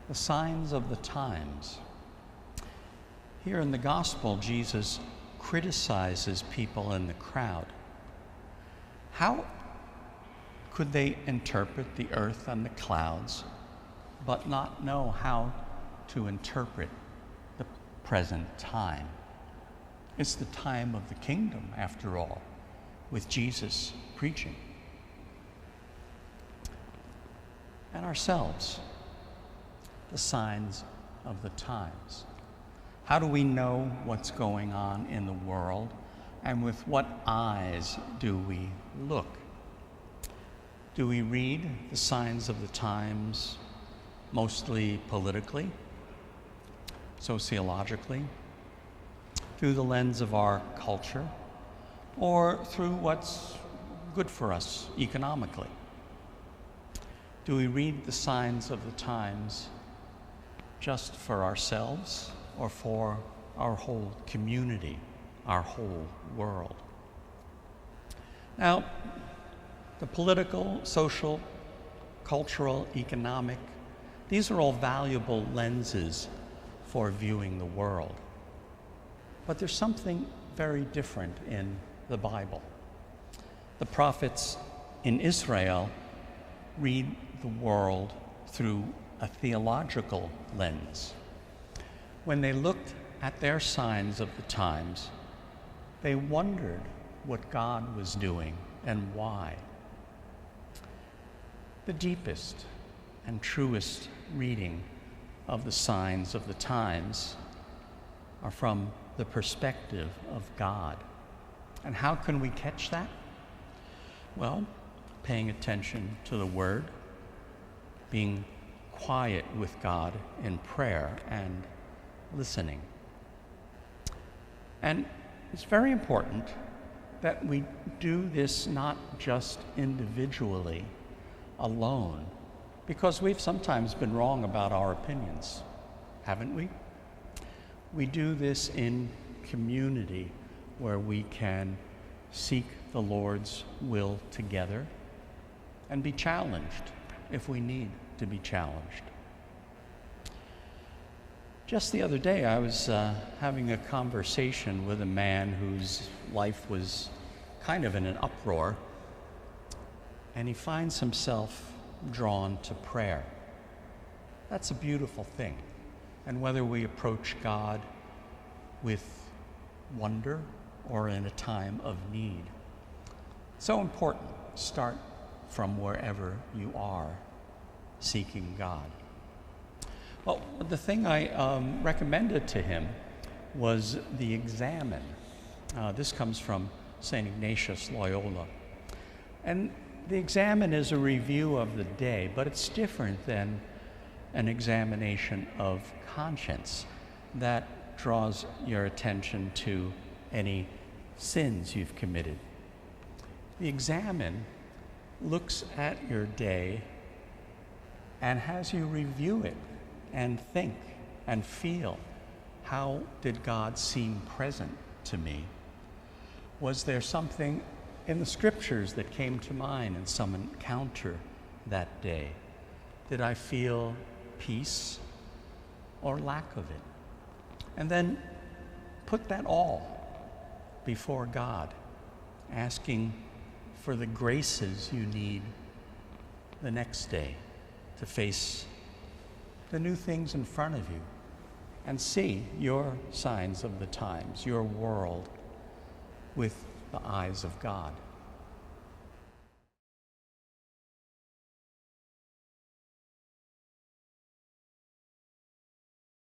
the signs of the times. Here in the gospel, Jesus criticizes people in the crowd. How could they interpret the earth and the clouds, but not know how to interpret the present time? It's the time of the kingdom, after all, with Jesus preaching. And ourselves, the signs of the times. How do we know what's going on in the world, and with what eyes do we look? Do we read the signs of the times mostly politically, sociologically, through the lens of our culture, or through what's good for us economically? Do we read the signs of the times just for ourselves or for our whole community, our whole world? Now, the political, social, cultural, economic, these are all valuable lenses for viewing the world. But there's something very different in the Bible. The prophets in Israel read the world through a theological lens. When they looked at their signs of the times, they wondered what God was doing and why. The deepest and truest reading of the signs of the times are from the perspective of God. And how can we catch that? Well, paying attention to the Word, being quiet with God in prayer, and listening. And it's very important that we do this not just individually, alone, because we've sometimes been wrong about our opinions, haven't we? We do this in community, where we can seek the Lord's will together and be challenged if we need to be challenged. Just the other day, I was having a conversation with a man whose life was kind of in an uproar, and he finds himself drawn to prayer. That's a beautiful thing. And whether we approach God with wonder or in a time of need, so important. Start from wherever you are seeking God. Well, the thing I recommended to him was the Examen. This comes from St. Ignatius Loyola. And the Examen is a review of the day, but it's different than an examination of conscience that draws your attention to any sins you've committed. The Examen looks at your day and has you review it and think and feel. How did God seem present to me? Was there something in the scriptures that came to mind in some encounter that day? Did I feel peace or lack of it? And then put that all before God, asking for the graces you need the next day to face the new things in front of you and see your signs of the times, your world, with the eyes of God.